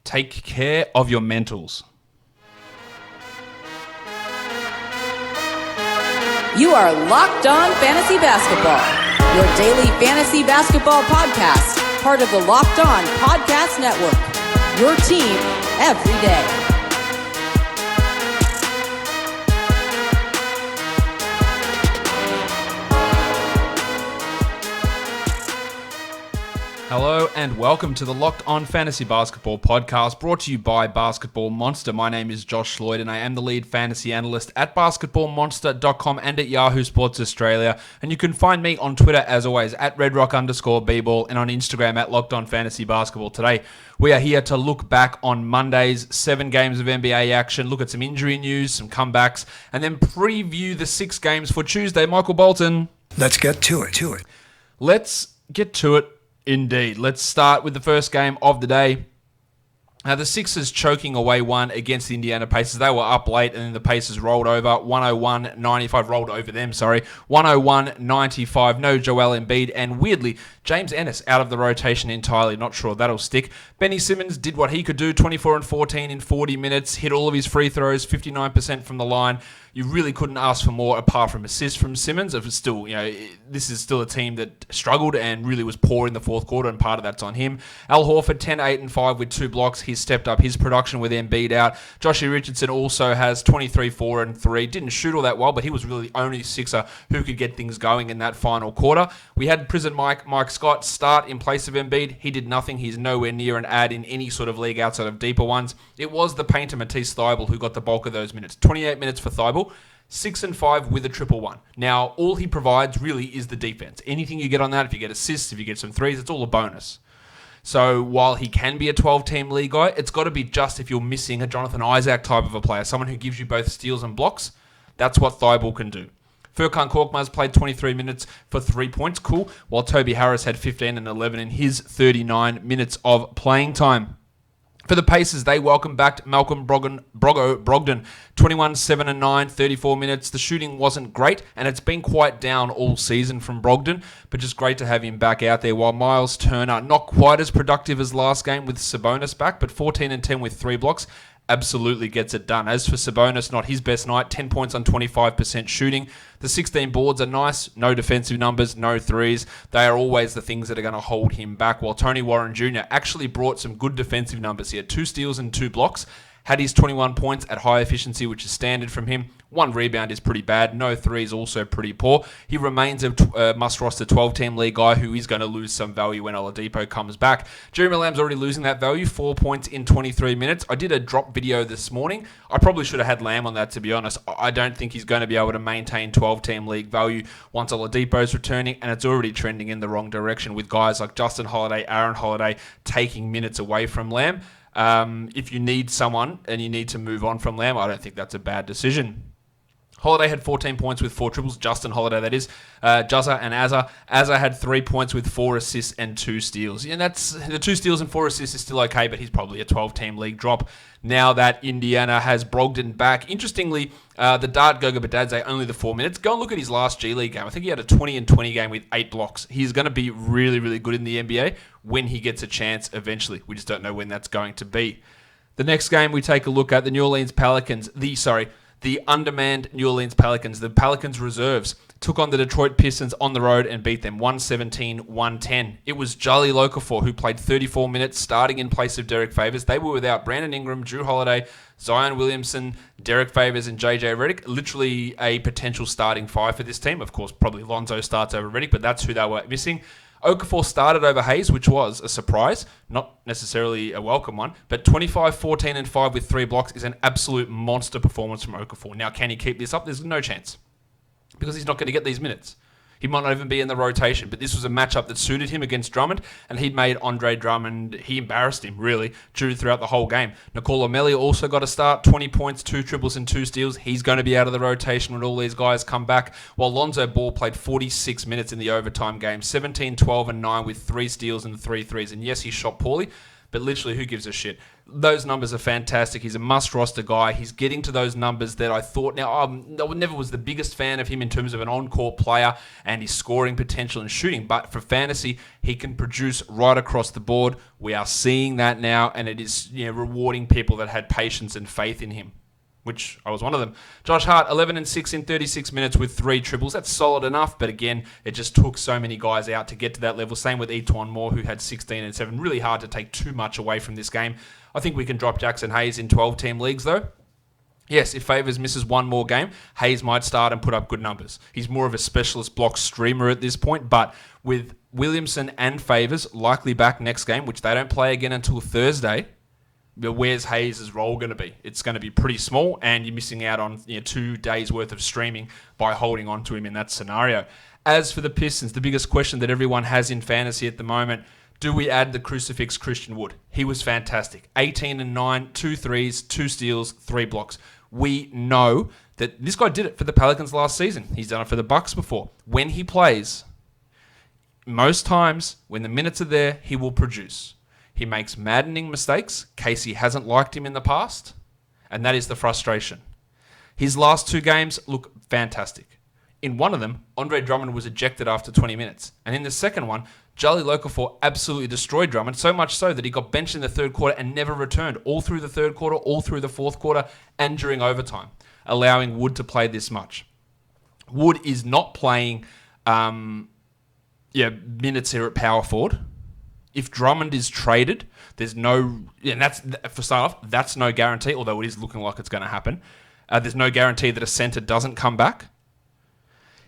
Take care of your mentals. You are Locked On Fantasy Basketball, your daily fantasy basketball podcast, part of the Locked On Podcast Network, your team every day. Hello and welcome to the Locked On Fantasy Basketball podcast, brought to you by Basketball Monster. My name is Josh Lloyd and I am the lead fantasy analyst at basketballmonster.com and at Yahoo Sports Australia. And you can find me on Twitter as always at redrock_bball and on Instagram at Locked On Fantasy Basketball. Today we are here to look back on Monday's 7 games of NBA action, look at some injury news, some comebacks, and then preview the 6 games for Tuesday. Michael Bolton. Let's get to it. Let's get to it. Indeed. Let's start with the first game of the day. The Sixers choking away one against the Indiana Pacers. They were up late and then the Pacers rolled over. 101-95, rolled over them, 101-95. No Joel Embiid. And weirdly, James Ennis out of the rotation entirely. Not sure that'll stick. Benny Simmons did what he could do. 24 and 14 in 40 minutes. Hit all of his free throws. 59% from the line. You really couldn't ask for more apart from assists from Simmons. It was still, this is still a team that struggled and really was poor in the fourth quarter, and part of that's on him. Al Horford, 10, 8, and 5 with 2 blocks. He's stepped up his production with Embiid out. Joshie Richardson also has 23, 4, and 3. Didn't shoot all that well, but he was really the only Sixer who could get things going in that final quarter. We had prison Mike Scott start in place of Embiid. He did nothing. He's nowhere near an ad in any sort of league outside of deeper ones. It was the painter Matisse Thybulle who got the bulk of those minutes. 28 minutes for Thybulle. 6 and 5 with a 1-1. Now, all he provides really is the defense. Anything you get on that, if you get assists, if you get some threes, it's all a bonus. So while he can be a 12-team league guy, it's got to be just if you're missing a Jonathan Isaac type of a player, someone who gives you both steals and blocks. That's what Thybulle can do. Furkan Korkmaz played 23 minutes for 3 points, cool, while Toby Harris had 15 and 11 in his 39 minutes of playing time. For the Pacers, they welcomed back Malcolm Brogdon, 21, 7 and 9, 34 minutes. The shooting wasn't great, and it's been quite down all season from Brogdon, but just great to have him back out there. While Miles Turner, not quite as productive as last game with Sabonis back, but 14 and 10 with 3 blocks. Absolutely gets it done. As for Sabonis, not his best night, 10 points on 25% shooting. The 16 boards are nice, no defensive numbers, no threes. They are always the things that are going to hold him back, while Tony Warren Jr. actually brought some good defensive numbers. He had 2 steals and 2 blocks, had his 21 points at high efficiency, which is standard from him. 1 rebound is pretty bad. No threes, also pretty poor. He remains a must-roster 12-team league guy who is going to lose some value when Oladipo comes back. Jeremy Lamb's already losing that value. 4 points in 23 minutes. I did a drop video this morning. I probably should have had Lamb on that, to be honest. I don't think he's going to be able to maintain 12-team league value once Oladipo's returning, and it's already trending in the wrong direction with guys like Justin Holiday, Aaron Holiday taking minutes away from Lamb. If you need someone and you need to move on from Lamb, I don't think that's a bad decision. Holiday had 14 points with 4 triples. Justin Holiday, that is. Juzza and Azza. Azza had 3 points with 4 assists and 2 steals. And that's the 2 steals and 4 assists is still okay, but he's probably a 12-team league drop now that Indiana has Brogdon back. Interestingly, the Dart Goga Badadze, only the 4 minutes. Go and look at his last G League game. I think he had a 20 and 20 game with 8 blocks. He's going to be really, really good in the NBA when he gets a chance eventually. We just don't know when that's going to be. The next game we take a look at, the New Orleans Pelicans. The undermanned New Orleans Pelicans. The Pelicans reserves took on the Detroit Pistons on the road and beat them 117-110. It was Jahlil Okafor who played 34 minutes starting in place of Derek Favors. They were without Brandon Ingram, Drew Holiday, Zion Williamson, Derek Favors, and JJ Redick. Literally a potential starting 5 for this team. Of course, probably Lonzo starts over Redick, but that's who they were missing. Okafor started over Hayes, which was a surprise, not necessarily a welcome one, but 25, 14, and 5 with 3 blocks is an absolute monster performance from Okafor. Now, can he keep this up? There's no chance, because he's not going to get these minutes. He might not even be in the rotation, but this was a matchup that suited him against Drummond, and he'd made Andre Drummond, he embarrassed him, really, throughout the whole game. Nikola Melli also got a start, 20 points, 2 triples, and 2 steals. He's going to be out of the rotation when all these guys come back, while Lonzo Ball played 46 minutes in the overtime game, 17, 12, and 9 with 3 steals and 3 threes. And yes, he shot poorly, but literally, who gives a shit? Those numbers are fantastic. He's a must-roster guy. He's getting to those numbers that I thought... Now, I never was the biggest fan of him in terms of an on-court player and his scoring potential and shooting, but for fantasy, he can produce right across the board. We are seeing that now, and it is rewarding people that had patience and faith in him, which I was one of them. Josh Hart, 11 and 6 in 36 minutes with 3 triples. That's solid enough, but again, it just took so many guys out to get to that level. Same with Etuan Moore, who had 16 and 7. Really hard to take too much away from this game. I think we can drop Jackson Hayes in 12-team leagues, though. Yes, if Favors misses one more game, Hayes might start and put up good numbers. He's more of a specialist block streamer at this point, but with Williamson and Favors likely back next game, which they don't play again until Thursday, where's Hayes' role going to be? It's going to be pretty small, and you're missing out on 2 days' worth of streaming by holding on to him in that scenario. As for the Pistons, the biggest question that everyone has in fantasy at the moment, do we add the crucifix Christian Wood? He was fantastic. 18 and 9, 2 threes, 2 steals, 3 blocks. We know that this guy did it for the Pelicans last season. He's done it for the Bucks before. When he plays, most times when the minutes are there, he will produce. He makes maddening mistakes. Casey hasn't liked him in the past, and that is the frustration. His last 2 games look fantastic. In one of them, Andre Drummond was ejected after 20 minutes. And in the second one, Jahlil Okafor absolutely destroyed Drummond, so much so that he got benched in the third quarter and never returned, all through the third quarter, all through the fourth quarter, and during overtime, allowing Wood to play this much. Wood is not playing minutes here at power forward. If Drummond is traded, there's no... And that's, for start off, that's no guarantee, although it is looking like it's going to happen. There's no guarantee that a center doesn't come back.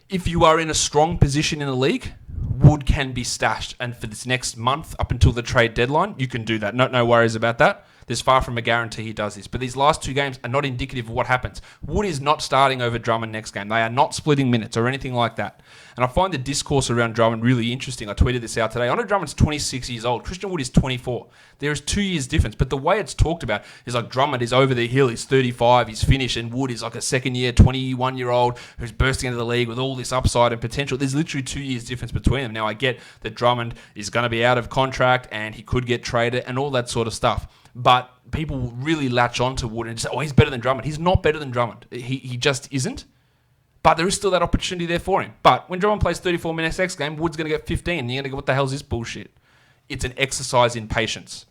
If you are in a strong position in the league, Wood can be stashed. And for this next month, up until the trade deadline, you can do that. No worries about that. There's far from a guarantee he does this. But these last 2 games are not indicative of what happens. Wood is not starting over Drummond next game. They are not splitting minutes or anything like that. And I find the discourse around Drummond really interesting. I tweeted this out today. Andre Drummond's 26 years old. Christian Wood is 24. There is 2 years difference. But the way it's talked about is like Drummond is over the hill. He's 35. He's finished. And Wood is like a second-year, 21-year-old who's bursting into the league with all this upside and potential. There's literally 2 years difference between them. Now, I get that Drummond is going to be out of contract and he could get traded and all that sort of stuff. But people really latch on to Wood and say, he's better than Drummond. He's not better than Drummond. He just isn't. But there is still that opportunity there for him. But when Drummond plays 34 minutes next game, Wood's going to get 15. And you're going to go, what the hell is this bullshit? It's an exercise in patience.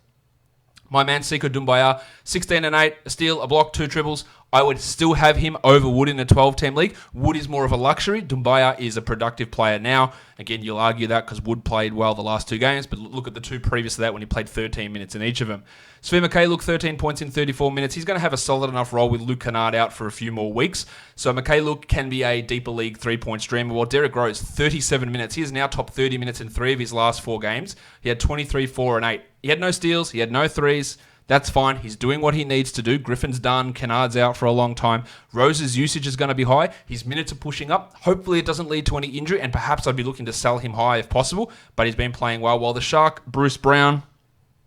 My man, Sekou Doumbouya, 16 and 8, a steal, a block, 2 triples. I would still have him over Wood in a 12-team league. Wood is more of a luxury. Doumbouya is a productive player now. Again, you'll argue that because Wood played well the last 2 games, but look at the 2 previous to that when he played 13 minutes in each of them. Svi Mikhailiuk, 13 points in 34 minutes. He's going to have a solid enough role with Luke Kennard out for a few more weeks. So Mikhailiuk can be a deeper league 3-point streamer. While Derrick Rose, 37 minutes. He is now top 30 minutes in 3 of his last 4 games. He had 23, 4, and 8. He had no steals. He had no threes. That's fine. He's doing what he needs to do. Griffin's done. Kennard's out for a long time. Rose's usage is going to be high. His minutes are pushing up. Hopefully it doesn't lead to any injury, and perhaps I'd be looking to sell him high if possible, but he's been playing well. While the Shark, Bruce Brown,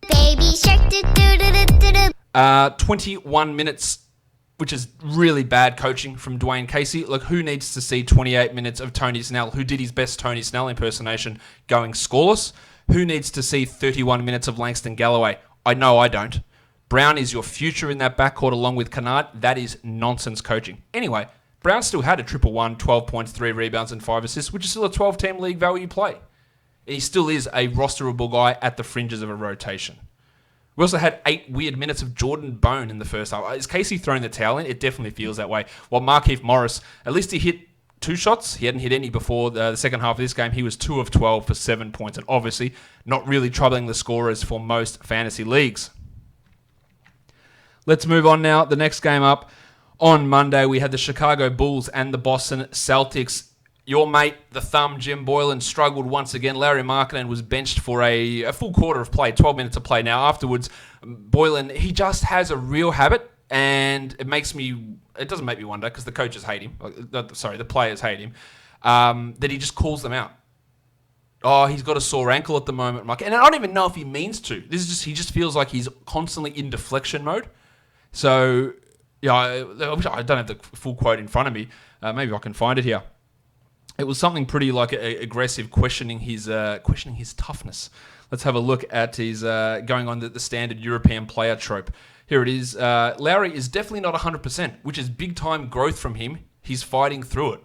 Baby Shark, 21 minutes, which is really bad coaching from Dwayne Casey. Look, who needs to see 28 minutes of Tony Snell, who did his best Tony Snell impersonation, going scoreless? Who needs to see 31 minutes of Langston Galloway? I know I don't. Brown is your future in that backcourt along with Kennard. That is nonsense coaching. Anyway, Brown still had a 111, 12 points, 3 rebounds, and 5 assists, which is still a 12-team league value play. And he still is a rosterable guy at the fringes of a rotation. We also had 8 weird minutes of Jordan Bone in the first half. Is Casey throwing the towel in? It definitely feels that way. While Markieff Morris, at least he hit 2 shots. He hadn't hit any before the second half of this game. He was 2 of 12 for 7 points, and obviously not really troubling the scorers for most fantasy leagues. Let's move on now. The next game up on Monday, we had the Chicago Bulls and the Boston Celtics. Your mate, the thumb, Jim Boylan, struggled once again. Larry Markkinen was benched for a full quarter of play, 12 minutes of play. Now, afterwards, Boylan, he just has a real habit, and it doesn't make me wonder, because the coaches hate him. The players hate him, that he just calls them out. Oh, he's got a sore ankle at the moment, Mike. And I don't even know if he means to. He just feels like he's constantly in deflection mode. So, yeah, I don't have the full quote in front of me. Maybe I can find it here. It was something pretty aggressive, questioning his toughness. Let's have a look at his going on the standard European player trope. Here it is. Lowry is definitely not 100%, which is big time growth from him. He's fighting through it.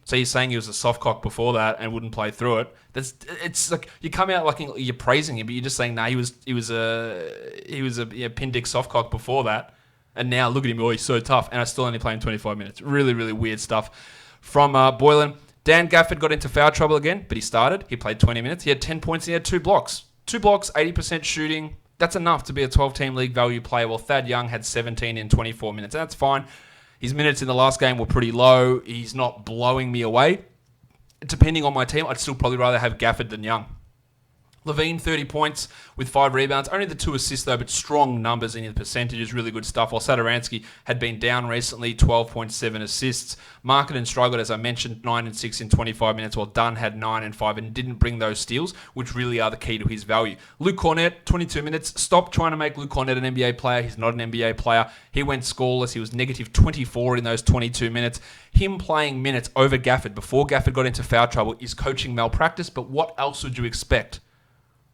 So you're saying he was a soft cock before that and wouldn't play through it. It's like you come out like you're praising him, but you're just saying, nah, he was a pin dick soft cock before that, and now look at him, he's so tough, and I still only play him 25 minutes. Really, really weird stuff from Boylan. Dan Gafford got into foul trouble again, but he started. He played 20 minutes. He had 10 points. And he had 2 blocks. 2 blocks, 80% shooting. That's enough to be a 12-team league value player. Well, Thad Young had 17 in 24 minutes. And that's fine. His minutes in the last game were pretty low. He's not blowing me away. Depending on my team, I'd still probably rather have Gafford than Young. Levine, 30 points with 5 rebounds. Only the 2 assists, though, but strong numbers in the percentages. Really good stuff. While Satoransky had been down recently, 12.7 assists. Markkanen struggled, as I mentioned, 9 and 6 in 25 minutes, while Dunn had 9 and 5 and didn't bring those steals, which really are the key to his value. Luke Cornett, 22 minutes. Stop trying to make Luke Cornett an NBA player. He's not an NBA player. He went scoreless. He was negative 24 in those 22 minutes. Him playing minutes over Gafford before Gafford got into foul trouble is coaching malpractice, but what else would you expect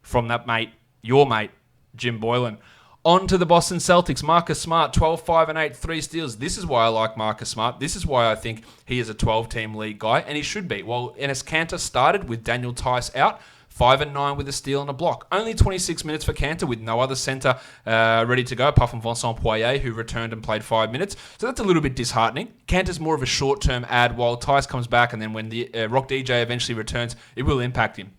from that mate, your mate, Jim Boylan? On to the Boston Celtics. Marcus Smart, 12, 5, and 8, 3 steals. This is why I like Marcus Smart. This is why I think he is a 12-team league guy, and he should be. Well, Enes Kanter started with Daniel Tice out, 5 and 9 with a steal and a block. Only 26 minutes for Kanter with no other center ready to go, apart from Vincent Poirier, who returned and played 5 minutes. So that's a little bit disheartening. Kanter's more of a short-term ad, while Tice comes back, and then when the Rock DJ eventually returns, it will impact him.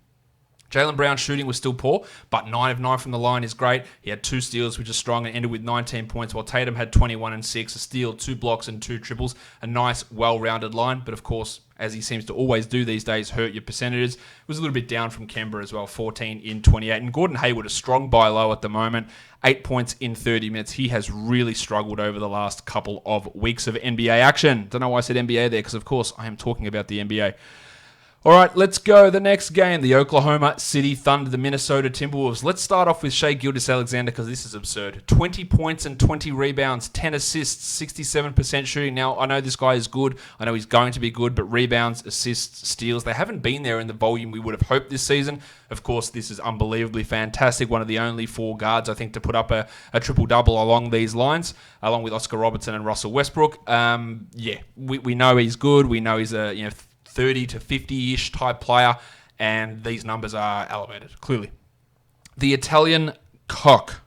Jaylen Brown's shooting was still poor, but 9 of 9 from the line is great. He had 2 steals, which is strong, and ended with 19 points, while Tatum had 21 and 6, a steal, 2 blocks, and 2 triples. A nice, well-rounded line, but of course, as he seems to always do these days, hurt your percentages. It was a little bit down from Kemba as well, 14 in 28. And Gordon Hayward, a strong buy low at the moment, 8 points in 30 minutes. He has really struggled over the last couple of weeks of NBA action. Don't know why I said NBA there, because of course, I am talking about the NBA. All right, let's go. The next game, the Oklahoma City Thunder, the Minnesota Timberwolves. Let's start off with Shai Gilgeous-Alexander, because this is absurd. 20 points and 20 rebounds, 10 assists, 67% shooting. Now, I know this guy is good. I know he's going to be good, but rebounds, assists, steals, they haven't been there in the volume we would have hoped this season. Of course, this is unbelievably fantastic. One of the only 4 guards, I think, to put up a triple-double along these lines, along with Oscar Robertson and Russell Westbrook. We know he's good. We know he's a 30 to 50-ish type player, and these numbers are elevated, clearly. The Italian cock.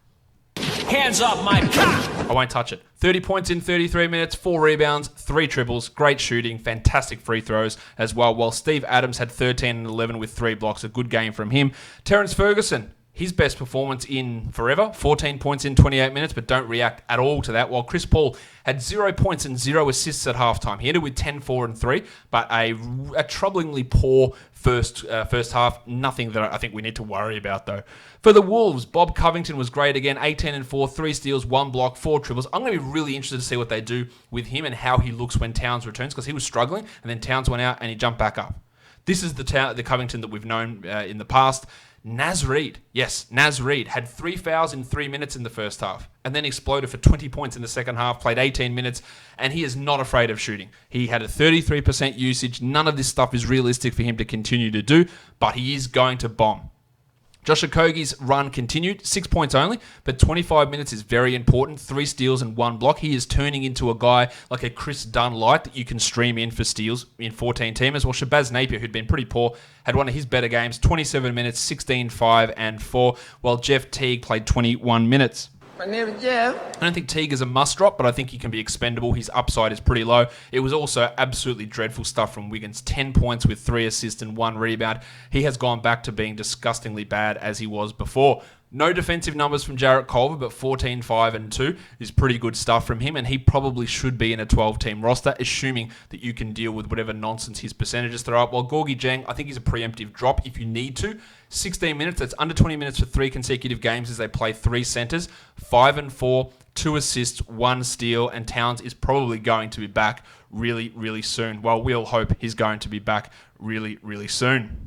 Hands off my cock! I won't touch it. 30 points in 33 minutes, 4 rebounds, 3 triples, great shooting, fantastic free throws as well, while Steve Adams had 13 and 11 with 3 blocks, a good game from him. Terrence Ferguson, his best performance in forever, 14 points in 28 minutes, but don't react at all to that. While Chris Paul had 0 points and 0 assists at halftime. He ended with 10, 4, and 3, but a troublingly poor first half. Nothing that I think we need to worry about, though. For the Wolves, Bob Covington was great again, 18 and 4, 3 steals, 1 block, 4 triples. I'm going to be really interested to see what they do with him and how he looks when Towns returns, because he was struggling, and then Towns went out and he jumped back up. This is the Covington that we've known in the past. Naz Reid had 3 fouls in 3 minutes in the first half and then exploded for 20 points in the second half, played 18 minutes, and he is not afraid of shooting. He had a 33% usage. None of this stuff is realistic for him to continue to do, but he is going to bomb. Josh Okogie's run continued, 6 points only, but 25 minutes is very important. 3 steals and 1 block. He is turning into a guy like a Chris Dunn light that you can stream in for steals in 14 teamers. Well, Shabazz Napier, who'd been pretty poor, had one of his better games, 27 minutes, 16, 5, and 4, while Jeff Teague played 21 minutes. My name is Jeff. I don't think Teague is a must-drop, but I think he can be expendable. His upside is pretty low. It was also absolutely dreadful stuff from Wiggins. 10 points with 3 assists and 1 rebound. He has gone back to being disgustingly bad as he was before. No defensive numbers from Jarrett Culver, but 14, 5, and 2 is pretty good stuff from him, and he probably should be in a 12-team roster, assuming that you can deal with whatever nonsense his percentages throw up. While Gorgie Jang, I think he's a preemptive drop if you need to. 16 minutes, that's under 20 minutes for 3 consecutive games as they play 3 centers, 5 and 4, 2 assists, 1 steal, and Towns is probably going to be back really, really soon. Well, we'll hope he's going to be back really, really soon.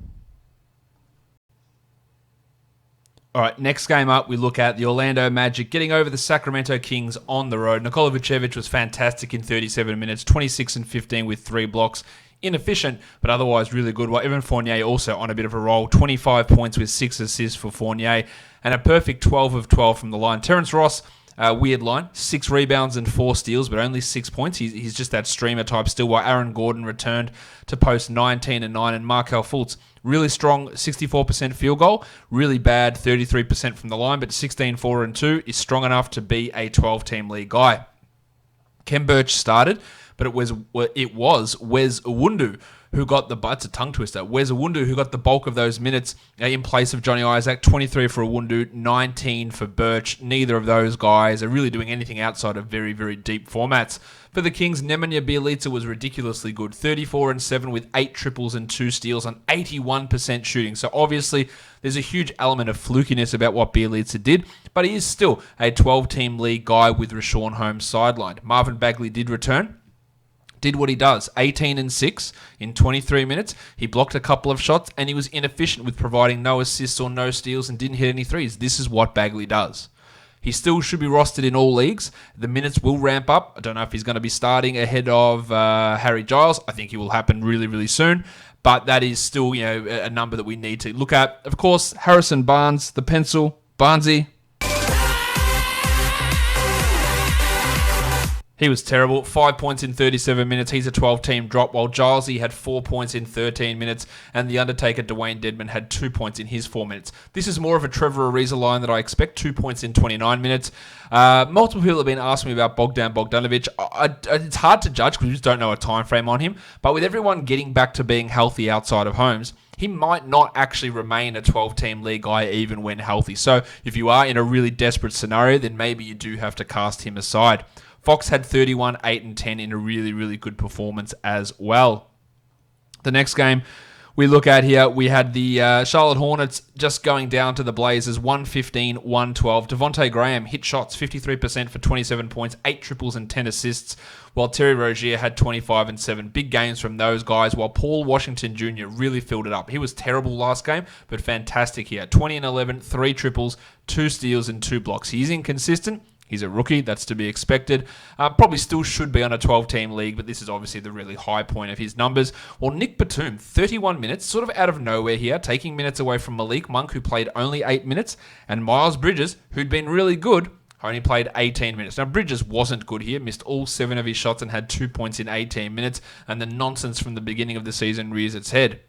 All right, next game up, we look at the Orlando Magic getting over the Sacramento Kings on the road. Nikola Vucevic was fantastic in 37 minutes, 26 and 15 with 3 blocks Inefficient, but otherwise really good. While Evan Fournier also on a bit of a roll. 25 points with 6 assists for Fournier and a perfect 12 of 12 from the line. Terrence Ross, weird line. 6 rebounds and 4 steals, but only 6 points. He's just that streamer type still, while Aaron Gordon returned to post 19 and 9. And Markelle Fultz, really strong 64% field goal. Really bad 33% from the line, but 16, 4 and 2 is strong enough to be a 12-team league guy. Ken Birch started, but it was Wes Iwundu who got it's a tongue twister. Wes Iwundu who got the bulk of those minutes in place of Johnny Isaac. 23 for Iwundu, 19 for Birch. Neither of those guys are really doing anything outside of very, very deep formats. For the Kings, Nemanja Bjelica was ridiculously good. 34 and 7 with 8 triples and 2 steals on 81% shooting. So obviously there's a huge element of flukiness about what Bjelica did, but he is still a 12-team league guy with Rashawn Holmes sidelined. Marvin Bagley did return. Did what he does, 18 and 6 in 23 minutes. He blocked a couple of shots and he was inefficient with providing no assists or no steals and didn't hit any threes. This is what Bagley does. He still should be rostered in all leagues. The minutes will ramp up. I don't know if he's going to be starting ahead of Harry Giles. I think it will happen really, really soon. But that is still, a number that we need to look at. Of course, Harrison Barnes, the pencil, Barnesy. He was terrible. 5 points in 37 minutes. He's a 12-team drop, while Gilesy had 4 points in 13 minutes, and the Undertaker, Dwayne Dedman, had 2 points in his 4 minutes. This is more of a Trevor Ariza line that I expect. 2 points in 29 minutes. Multiple people have been asking me about Bogdanovic. It's hard to judge because we just don't know a time frame on him. But with everyone getting back to being healthy outside of Holmes, he might not actually remain a 12-team league guy even when healthy. So if you are in a really desperate scenario, then maybe you do have to cast him aside. Fox had 31, 8 and 10 in a really, really good performance as well. The next game we look at here, we had the Charlotte Hornets just going down to the Blazers, 115, 112. Devontae Graham hit shots, 53% for 27 points, 8 triples and 10 assists, while Terry Rozier had 25 and 7. Big games from those guys, while Paul Washington Jr. really filled it up. He was terrible last game, but fantastic here. 20 and 11, 3 triples, 2 steals and 2 blocks. He's inconsistent. He's a rookie. That's to be expected. Probably still should be on a 12-team league, but this is obviously the really high point of his numbers. Well, Nick Batum, 31 minutes, sort of out of nowhere here, taking minutes away from Malik Monk, who played only 8 minutes, and Miles Bridges, who'd been really good, only played 18 minutes. Now, Bridges wasn't good here, missed all 7 of his shots and had 2 points in 18 minutes, and the nonsense from the beginning of the season rears its head.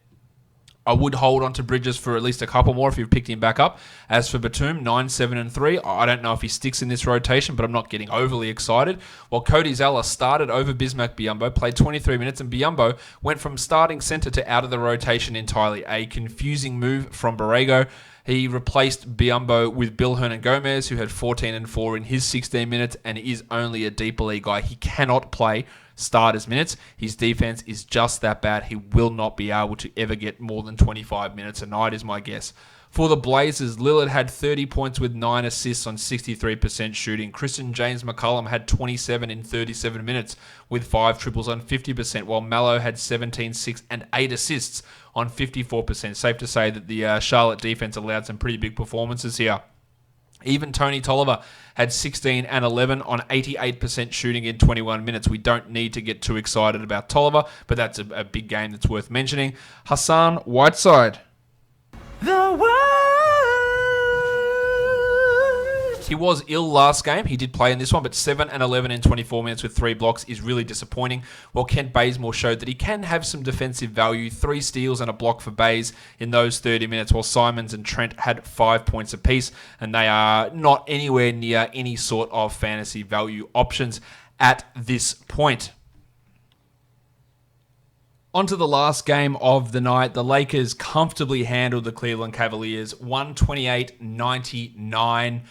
I would hold on to Bridges for at least a couple more if you've picked him back up. As for Batum, 9, 7, and 3. I don't know if he sticks in this rotation, but I'm not getting overly excited. While Cody Zeller started over Bismack Biyombo, played 23 minutes, and Biyombo went from starting center to out of the rotation entirely. A confusing move from Borrego. He replaced Biyombo with Bill Hernan-Gomez, who had 14 and 4 in his 16 minutes, and is only a deeper league guy. He cannot play starters minutes. His defense is just that bad. He will not be able to ever get more than 25 minutes a night is my guess. For the Blazers, Lillard had 30 points with 9 assists on 63% shooting. Christian James McCollum had 27 in 37 minutes with 5 triples on 50%, while Mallow had 17, 6, and 8 assists on 54%. Safe to say that the Charlotte defense allowed some pretty big performances here. Even Tony Tolliver had 16 and 11 on 88% shooting in 21 minutes. We don't need to get too excited about Tolliver, but that's a big game that's worth mentioning. Hassan Whiteside. The world. He was ill last game. He did play in this one, but 7 and 11 in 24 minutes with 3 blocks is really disappointing. While Kent Bazemore showed that he can have some defensive value, 3 steals and a block for Baze in those 30 minutes, while Simons and Trent had 5 points apiece, and they are not anywhere near any sort of fantasy value options at this point. On to the last game of the night. The Lakers comfortably handled the Cleveland Cavaliers, 128-99.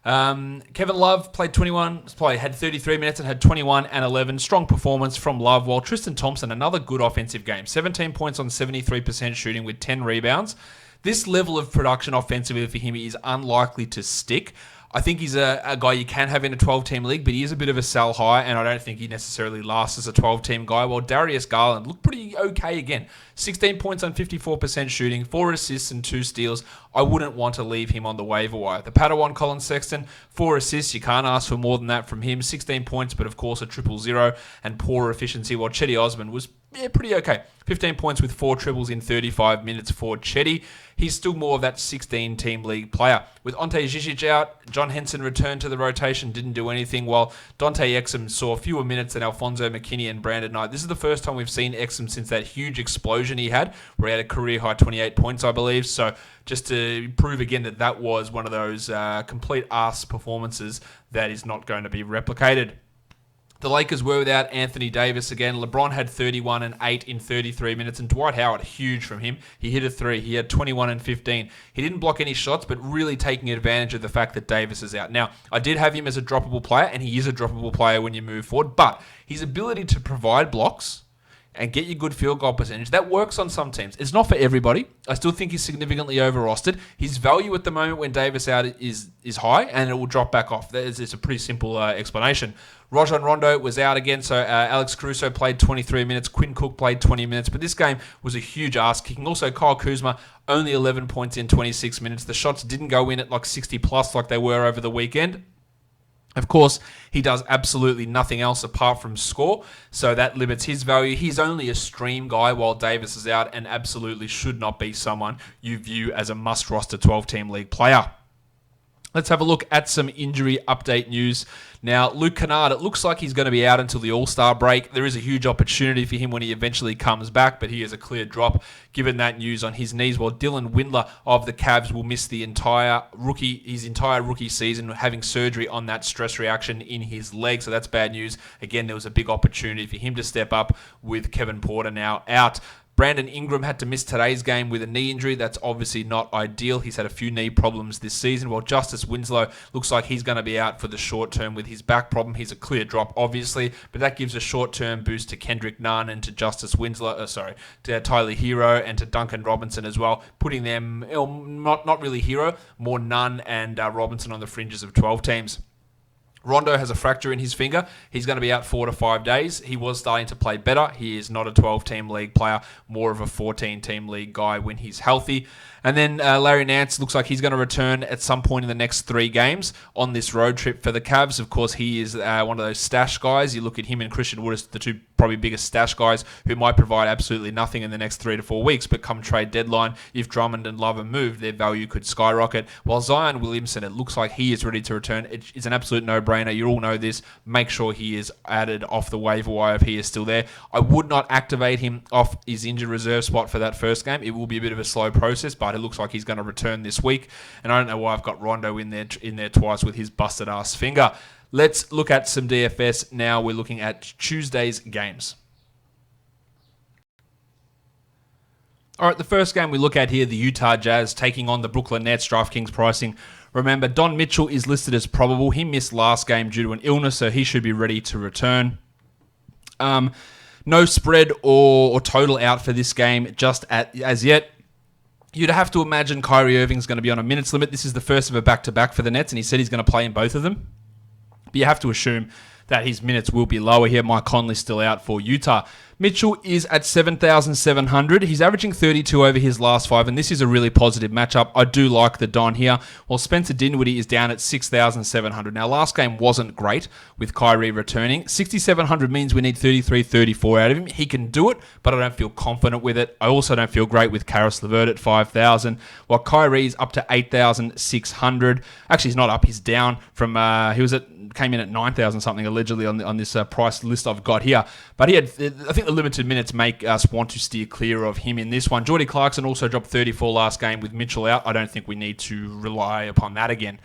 Kevin Love played 21, had 33 minutes and had 21 and 11. Strong performance from Love, while Tristan Thompson, another good offensive game. 17 points on 73% shooting with 10 rebounds. This level of production offensively for him is unlikely to stick. I think he's a guy you can have in a 12-team league, but he is a bit of a sell high, and I don't think he necessarily lasts as a 12-team guy. While Darius Garland looked pretty okay again. 16 points on 54% shooting, 4 assists and 2 steals. I wouldn't want to leave him on the waiver wire. The Padawan Colin Sexton, 4 assists. You can't ask for more than that from him. 16 points, but of course a 0-0, and poor efficiency, while Chetty Osman was yeah, pretty okay. 15 points with 4 triples in 35 minutes for Chetty. He's still more of that 16-team league player. With Ante Zizic out, John Henson returned to the rotation, didn't do anything, while Dante Exum saw fewer minutes than Alfonso McKinney and Brandon Knight. This is the first time we've seen Exum since that huge explosion he had, where he had a career-high 28 points, I believe. So just to prove again that was one of those complete arse performances that is not going to be replicated. The Lakers were without Anthony Davis again. LeBron had 31 and 8 in 33 minutes, and Dwight Howard, huge from him. He hit a 3. He had 21 and 15. He didn't block any shots, but really taking advantage of the fact that Davis is out. Now, I did have him as a droppable player, and he is a droppable player when you move forward, but his ability to provide blocks and get you good field goal percentage, that works on some teams. It's not for everybody. I still think he's significantly over-rostered. His value at the moment when Davis out is high, and it will drop back off. It's a pretty simple explanation. Rajon Rondo was out again, so Alex Caruso played 23 minutes. Quinn Cook played 20 minutes, but this game was a huge ass-kicking. Also, Kyle Kuzma, only 11 points in 26 minutes. The shots didn't go in at like 60-plus like they were over the weekend. Of course, he does absolutely nothing else apart from score, so that limits his value. He's only a stream guy while Davis is out and absolutely should not be someone you view as a must-roster 12-team league player. Let's have a look at some injury update news. Now, Luke Kennard, it looks like he's going to be out until the All-Star break. There is a huge opportunity for him when he eventually comes back, but he has a clear drop given that news on his knees, while Dylan Windler of the Cavs will miss his entire rookie season, having surgery on that stress reaction in his leg. So that's bad news. Again, there was a big opportunity for him to step up with Kevin Porter now out. Brandon Ingram had to miss today's game with a knee injury. That's obviously not ideal. He's had a few knee problems this season, while Justice Winslow looks like he's going to be out for the short term with his back problem. He's a clear drop, obviously, but that gives a short-term boost to Kendrick Nunn and to Justice Winslow, to Tyler Hero and to Duncan Robinson as well, putting them, not really Hero, more Nunn and Robinson on the fringes of 12 teams. Rondo has a fracture in his finger. He's going to be out 4 to 5 days. He was starting to play better. He is not a 12-team league player, more of a 14-team league guy when he's healthy. And then Larry Nance looks like he's going to return at some point in the next 3 games on this road trip for the Cavs. Of course, he is one of those stash guys. You look at him and Christian Wood as the two probably biggest stash guys who might provide absolutely nothing in the next 3 to 4 weeks, but come trade deadline, if Drummond and Love are moved, their value could skyrocket. While Zion Williamson, it looks like he is ready to return. It's an absolute no-brainer. You all know this. Make sure he is added off the waiver wire if he is still there. I would not activate him off his injured reserve spot for that first game. It will be a bit of a slow process, but it looks like he's going to return this week. And I don't know why I've got Rondo in there twice with his busted ass finger. Let's look at some DFS now. We're looking at Tuesday's games. All right, the first game we look at here, the Utah Jazz taking on the Brooklyn Nets. Draftkings pricing. Remember, Don Mitchell is listed as probable. He missed last game due to an illness, so he should be ready to return. No spread or total out for this game just as yet. You'd have to imagine Kyrie Irving's going to be on a minutes limit. This is the first of a back-to-back for the Nets, and he said he's going to play in both of them. But you have to assume that his minutes will be lower here. Mike Conley's still out for Utah. Mitchell is at 7,700. He's averaging 32 over his last 5, and this is a really positive matchup. I do like the Don here. While Spencer Dinwiddie is down at 6,700. Now, last game wasn't great with Kyrie returning. 6,700 means we need 33, 34 out of him. He can do it, but I don't feel confident with it. I also don't feel great with Karis LeVert at 5,000, while Kyrie's up to 8,600. Actually, he's not up. He's down from, came in at 9,000 something allegedly on this price list I've got here. But he had, I think the limited minutes make us want to steer clear of him in this one. Jordy Clarkson also dropped 34 last game with Mitchell out. I don't think we need to rely upon that again.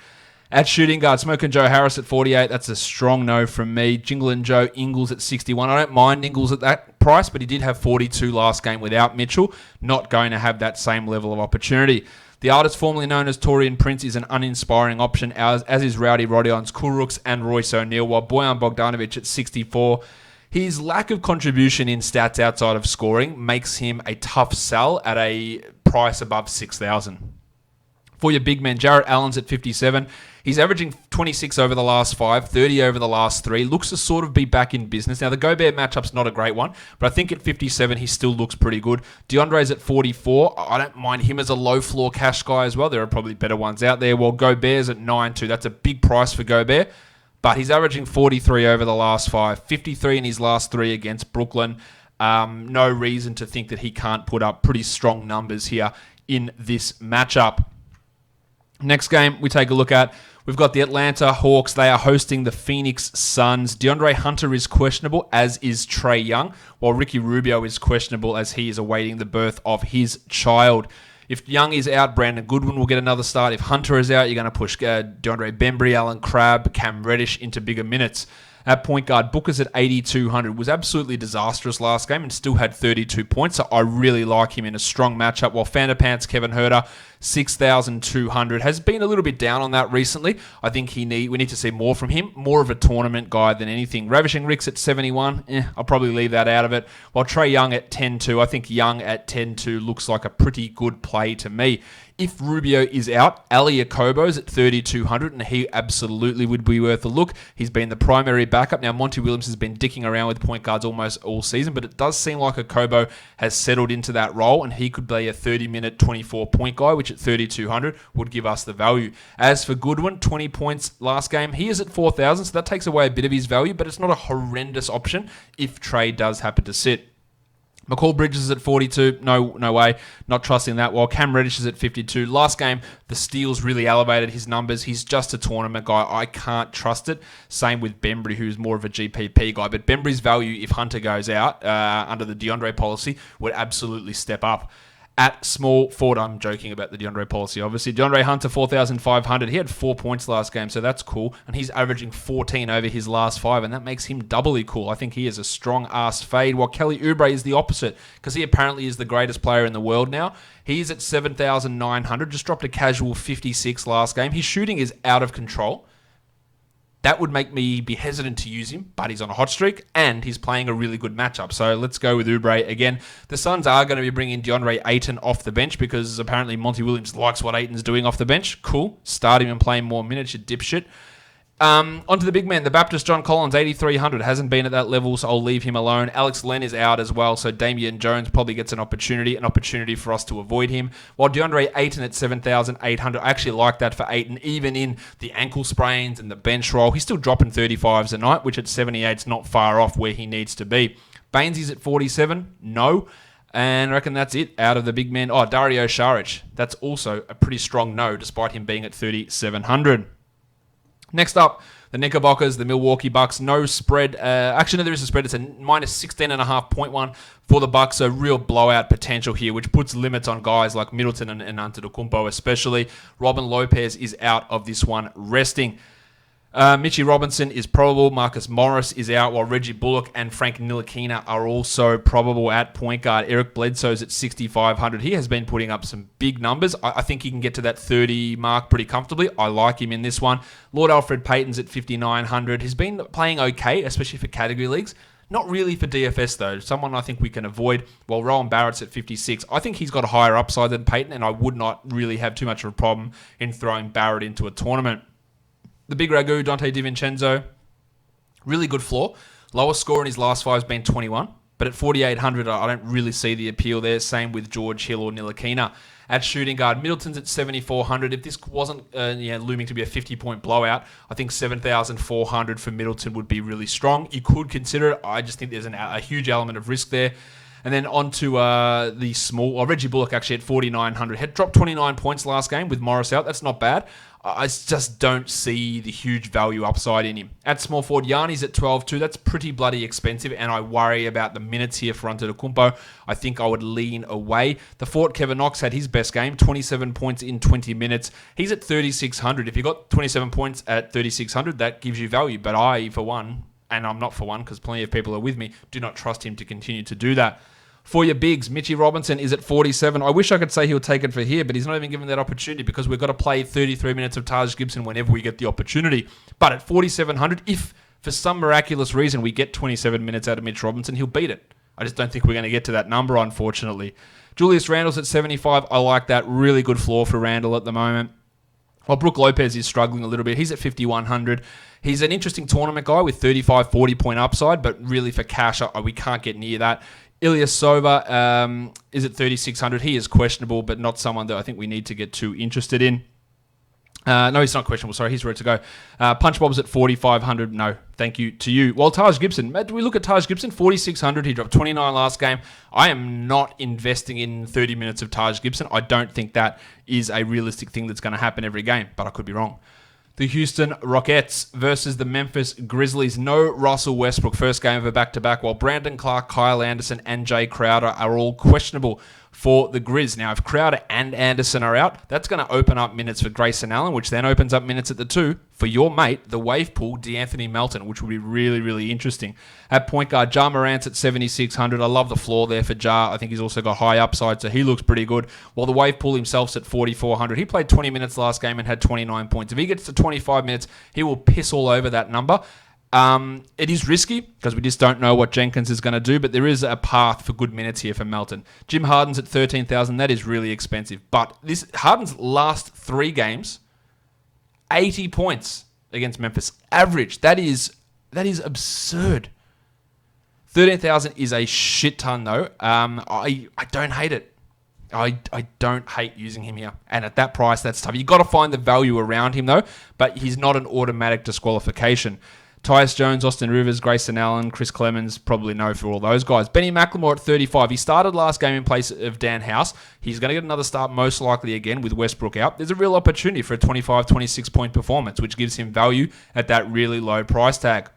At shooting guard, Smokin' Joe Harris at 48. That's a strong no from me. Jinglin' Joe Ingles at 61. I don't mind Ingles at that price, but he did have 42 last game without Mitchell. Not going to have that same level of opportunity. The artist formerly known as Torian Prince is an uninspiring option, as is Rowdy Rodions Kulrooks and Royce O'Neal, while Bojan Bogdanovic at 64. His lack of contribution in stats outside of scoring makes him a tough sell at a price above 6,000. For your big men, Jarrett Allen's at 57. He's averaging 26 over the last 5, 30 over the last 3. Looks to sort of be back in business. Now, the Gobert matchup's not a great one, but I think at 57, he still looks pretty good. DeAndre's at 44. I don't mind him as a low-floor cash guy as well. There are probably better ones out there. While Gobert's at 9-2. That's a big price for Gobert, but he's averaging 43 over the last 5, 53 in his last 3 against Brooklyn. No reason to think that he can't put up pretty strong numbers here in this matchup. Next game we take a look at, we've got the Atlanta Hawks. They are hosting the Phoenix Suns. DeAndre Hunter is questionable, as is Trae Young, while Ricky Rubio is questionable as he is awaiting the birth of his child. If Young is out, Brandon Goodwin will get another start. If Hunter is out, you're going to push DeAndre Bembry, Alan Crabb, Cam Reddish into bigger minutes. At point guard, Booker's at 8,200. Was absolutely disastrous last game and still had 32 points. So I really like him in a strong matchup. While Fanderpants Kevin Huerter, 6,200, has been a little bit down on that recently. I think we need to see more from him. More of a tournament guy than anything. Ravishing Rick's at 71. I'll probably leave that out of it. While Trae Young at 10-2. I think Young at 10-2 looks like a pretty good play to me. If Rubio is out, Ali Okobo's at 3,200, and he absolutely would be worth a look. He's been the primary backup. Now, Monty Williams has been dicking around with point guards almost all season, but it does seem like Okobo has settled into that role, and he could be a 30-minute, 24-point guy, which at 3,200 would give us the value. As for Goodwin, 20 points last game. He is at 4,000, so that takes away a bit of his value, but it's not a horrendous option if Trae does happen to sit. McCall Bridges is at 42. No way. Not trusting that. While Cam Reddish is at 52. Last game, the steals really elevated his numbers. He's just a tournament guy. I can't trust it. Same with Bembry, who's more of a GPP guy. But Bembry's value, if Hunter goes out under the DeAndre policy, would absolutely step up. At small forward, I'm joking about the DeAndre policy, obviously. DeAndre Hunter, 4,500. He had 4 points last game, so that's cool. And he's averaging 14 over his last 5, and that makes him doubly cool. I think he is a strong-ass fade, while Kelly Oubre is the opposite, because he apparently is the greatest player in the world now. He's at 7,900, just dropped a casual 56 last game. His shooting is out of control. That would make me be hesitant to use him, but he's on a hot streak, and he's playing a really good matchup. So let's go with Oubre again. The Suns are going to be bringing DeAndre Ayton off the bench because apparently Monty Williams likes what Ayton's doing off the bench. Cool. Start him and play him more minutes, you dipshit. Onto the big man, the Baptist John Collins, 8,300. Hasn't been at that level, so I'll leave him alone. Alex Len is out as well, so Damian Jones probably gets an opportunity for us to avoid him. While DeAndre Ayton at 7,800, I actually like that for Ayton, even in the ankle sprains and the bench roll. He's still dropping 35s a night, which at 78 is not far off where he needs to be. Bainesy's at 47, no. And I reckon that's it out of the big men. Oh, Dario Saric, that's also a pretty strong no, despite him being at 3,700. Next up, the Knickerbockers, the Milwaukee Bucks. No spread. Actually, no, there is a spread. It's a minus 16.5.1 for the Bucks. So real blowout potential here, which puts limits on guys like Middleton and Antetokounmpo especially. Robin Lopez is out of this one, resting. Mitchie Robinson is probable. Marcus Morris is out, while Reggie Bullock and Frank Ntilikina are also probable at point guard. Eric Bledsoe's at 6,500. He has been putting up some big numbers. I think he can get to that 30 mark pretty comfortably. I like him in this one. Lord Alfred Payton's at 5,900. He's been playing okay, especially for category leagues. Not really for DFS, though. Someone I think we can avoid. While Rowan Barrett's at 56. I think he's got a higher upside than Payton, and I would not really have too much of a problem in throwing Barrett into a tournament. The big Ragu, Dante DiVincenzo, really good floor. Lowest score in his last 5 has been 21. But at 4,800, I don't really see the appeal there. Same with George Hill or Ntilikina. At shooting guard, Middleton's at 7,400. If this wasn't looming to be a 50-point blowout, I think 7,400 for Middleton would be really strong. You could consider it. I just think there's a huge element of risk there. And then on to the small... Reggie Bullock actually at 4,900. Had dropped 29 points last game with Morris out. That's not bad. I just don't see the huge value upside in him. At small forward, Yanni's at 12.2. That's pretty bloody expensive, and I worry about the minutes here for Antetokounmpo. I think I would lean away. The Fort Kevin Knox had his best game, 27 points in 20 minutes. He's at 3,600. If you got 27 points at 3,600, that gives you value. But I, for one, and I'm not for one because plenty of people are with me, do not trust him to continue to do that. For your bigs, Mitchie Robinson is at 47. I wish I could say he'll take it for here, but he's not even given that opportunity because we've got to play 33 minutes of Taj Gibson whenever we get the opportunity. But at 4,700, if for some miraculous reason we get 27 minutes out of Mitch Robinson, he'll beat it. I just don't think we're going to get to that number, unfortunately. Julius Randle's at 75. I like that. Really good floor for Randle at the moment. While Brook Lopez is struggling a little bit, he's at 5,100. He's an interesting tournament guy with 35, 40-point upside, but really for cash, we can't get near that. Ilyasova is at 3,600. He is questionable, but not someone that I think we need to get too interested in. No, he's not questionable. Sorry, he's ready to go. Punch Bob's at 4,500. No, thank you to you. While Taj Gibson, do we look at Taj Gibson? 4,600. He dropped 29 last game. I am not investing in 30 minutes of Taj Gibson. I don't think that is a realistic thing that's going to happen every game, but I could be wrong. The Houston Rockets versus the Memphis Grizzlies. No Russell Westbrook, first game of a back-to-back, while Brandon Clark, Kyle Anderson, and Jay Crowder are all questionable for the Grizz. Now, if Crowder and Anderson are out, that's going to open up minutes for Grayson Allen, which then opens up minutes at the 2 for your mate, the wave pool, DeAnthony Melton, which will be really, really interesting. At point guard, Ja Morant's at 7,600. I love the floor there for Ja. I think he's also got high upside, so he looks pretty good. While the wave pool himself's at 4,400. He played 20 minutes last game and had 29 points. If he gets to 25 minutes, he will piss all over that number. It is risky because we just don't know what Jenkins is going to do, but there is a path for good minutes here for Melton. Jim Harden's at 13,000. That is really expensive. But this Harden's last 3 games, 80 points against Memphis. Average. That is absurd. 13,000 is a shit ton, though. I don't hate it. I don't hate using him here. And at that price, that's tough. You've got to find the value around him, though, but he's not an automatic disqualification. Tyus Jones, Austin Rivers, Grayson Allen, Chris Clemens, probably no for all those guys. Benny McLemore at 35. He started last game in place of Dan House. He's going to get another start most likely again with Westbrook out. There's a real opportunity for a 25, 26-point performance, which gives him value at that really low price tag.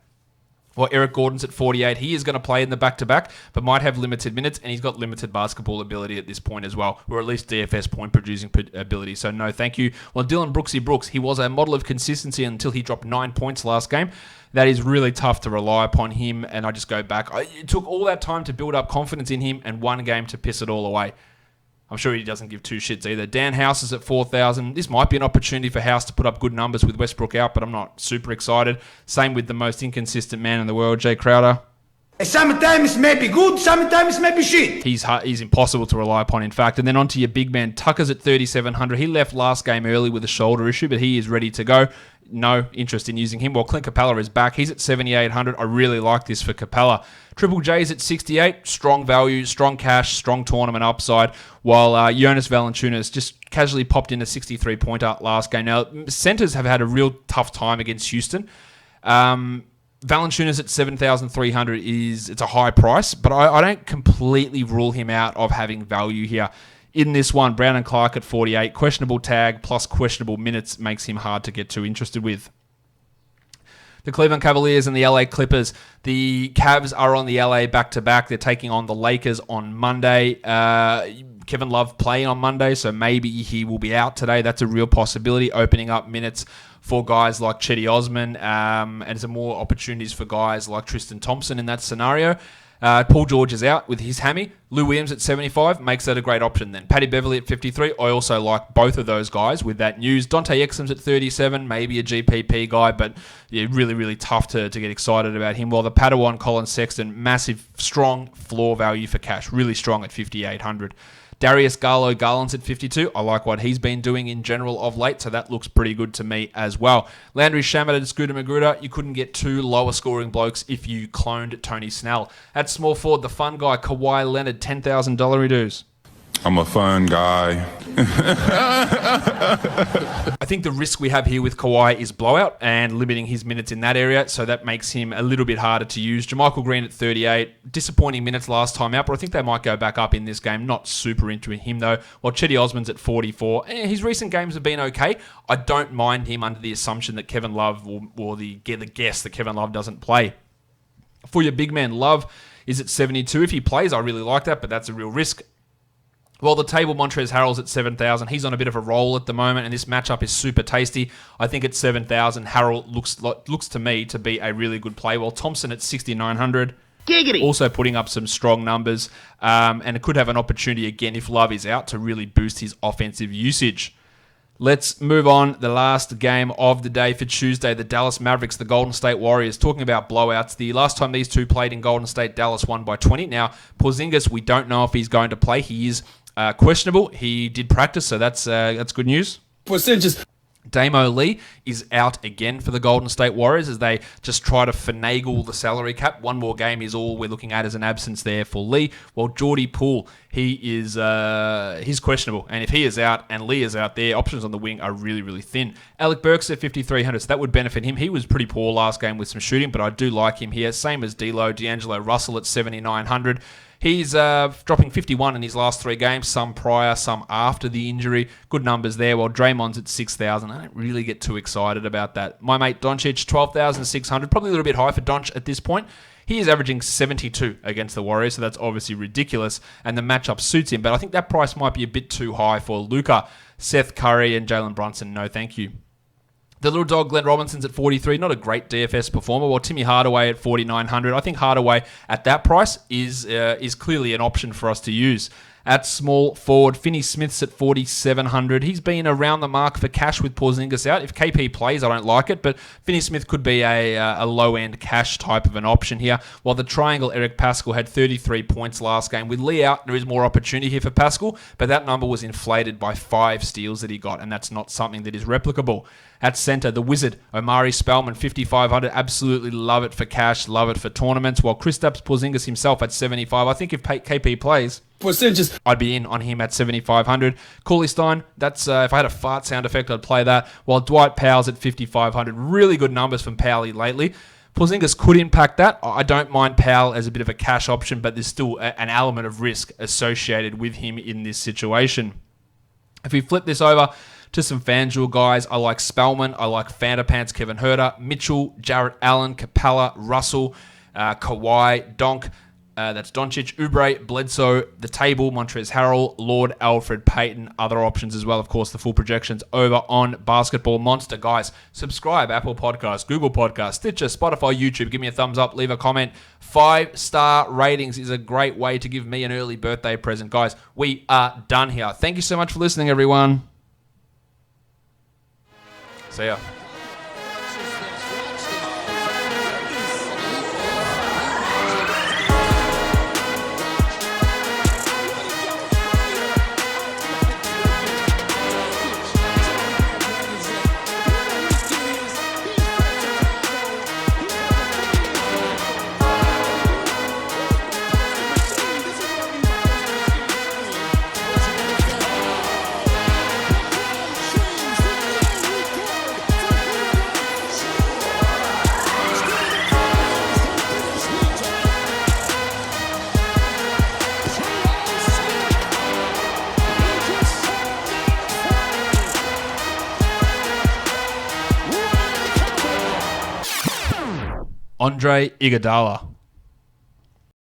Well, Eric Gordon's at 48. He is going to play in the back-to-back, but might have limited minutes, and he's got limited basketball ability at this point as well, or at least DFS point-producing ability. So no, thank you. Well, Dylan Brooksy Brooks, he was a model of consistency until he dropped 9 points last game. That is really tough to rely upon him, and I just go back. It took all that time to build up confidence in him and one game to piss it all away. I'm sure he doesn't give 2 shits either. Dan House is at 4,000. This might be an opportunity for House to put up good numbers with Westbrook out, but I'm not super excited. Same with the most inconsistent man in the world, Jay Crowder. Sometimes maybe good, sometimes maybe shit. He's impossible to rely upon, in fact. And then onto your big man, Tucker's at 3,700. He left last game early with a shoulder issue, but he is ready to go. No interest in using him. While Clint Capella is back. He's at 7,800. I really like this for Capella. Triple J's at 68. Strong value, strong cash, strong tournament upside. While Jonas Valanciunas just casually popped in a 63-pointer last game. Now, centers have had a real tough time against Houston. Valanciunas at 7,300 it's a high price, but I don't completely rule him out of having value here. In this one, Brown and Clark at 48, questionable tag plus questionable minutes makes him hard to get too interested with. The Cleveland Cavaliers and the LA Clippers. The Cavs are on the LA back-to-back. They're taking on the Lakers on Monday. Kevin Love playing on Monday, so maybe he will be out today. That's a real possibility, opening up minutes for guys like Chetty Osman, and some more opportunities for guys like Tristan Thompson in that scenario. Paul George is out with his hammy. Lou Williams at 75 makes that a great option then. Paddy Beverly at 53. I also like both of those guys with that news. Dante Exum's at 37, maybe a GPP guy, but yeah, really, really tough to get excited about him. While the Padawan Colin Sexton, massive, strong floor value for cash. Really strong at 5,800. Darius Garland's at 52. I like what he's been doing in general of late, so that looks pretty good to me as well. Landry Shamet and Scooter Magruder, you couldn't get 2 lower scoring blokes if you cloned Tony Snell. At small forward, the fun guy, Kawhi Leonard, $10,000 dues. I'm a fun guy. I think the risk we have here with Kawhi is blowout and limiting his minutes in that area, so that makes him a little bit harder to use. JaMychal Green at 38, disappointing minutes last time out, but I think they might go back up in this game. Not super into him though. While Chetty Osman's at 44, his recent games have been okay. I don't mind him under the assumption that Kevin Love or the guess that Kevin Love doesn't play. For your big man, Love is at 72. If he plays, I really like that, but that's a real risk. Well, the table, Montrezl Harrell's at 7,000. He's on a bit of a roll at the moment, and this matchup is super tasty. I think at 7,000, Harrell looks to me to be a really good play. While Thompson at 6,900, Giggity. Also putting up some strong numbers, and it could have an opportunity again if Love is out to really boost his offensive usage. Let's move on. The last game of the day for Tuesday, the Dallas Mavericks, the Golden State Warriors. Talking about blowouts, the last time these two played in Golden State, Dallas won by 20. Now, Porzingis, we don't know if he's going to play. He is questionable. He did practice, so that's good news. Damo Lee is out again for the Golden State Warriors as they just try to finagle the salary cap. One more game is all we're looking at as an absence there for Lee. While Geordie Poole, he's questionable. And if he is out and Lee is out there, options on the wing are really, really thin. Alec Burks at 5,300, so that would benefit him. He was pretty poor last game with some shooting, but I do like him here. Same as D'Lo, D'Angelo Russell at 7,900. He's dropping 51 in his last 3 games, some prior, some after the injury. Good numbers there, while Draymond's at 6,000. I don't really get too excited about that. My mate Doncic, 12,600. Probably a little bit high for Donch at this point. He is averaging 72 against the Warriors, so that's obviously ridiculous, and the matchup suits him. But I think that price might be a bit too high for Luka, Seth Curry, and Jalen Brunson. No, thank you. The little dog, Glenn Robinson's at 43, not a great DFS performer, while Timmy Hardaway at 4,900. I think Hardaway at that price is clearly an option for us to use. At small forward, Finney Smith's at 4,700. He's been around the mark for cash with Porzingis out. If KP plays, I don't like it, but Finney Smith could be a low-end cash type of an option here. While the triangle, Eric Pascal, had 33 points last game. With Lee out, there is more opportunity here for Pascal, but that number was inflated by 5 steals that he got, and that's not something that is replicable. At center, the Wizard, Omari Spellman, 5,500. Absolutely love it for cash, love it for tournaments. While Kristaps Porzingis himself at 75. I think if KP plays, I'd be in on him at 7,500. Cauley Stein, that's if I had a fart sound effect, I'd play that. While Dwight Powell's at 5,500. Really good numbers from Powell lately. Porzingis could impact that. I don't mind Powell as a bit of a cash option, but there's still an element of risk associated with him in this situation. If we flip this over to some FanDuel guys, I like Spellman, I like Pants, Kevin Huerter, Mitchell, Jarrett Allen, Capella, Russell, Kawhi, Donk, that's Doncic, Oubre, Bledsoe, The Table, Montrezl Harrell, Lord, Alfred Payton, other options as well. Of course, the full projections over on Basketball Monster. Guys, subscribe, Apple Podcasts, Google Podcasts, Stitcher, Spotify, YouTube. Give me a thumbs up, leave a comment. 5-star ratings is a great way to give me an early birthday present. Guys, we are done here. Thank you so much for listening, everyone. See ya. Andre Iguodala.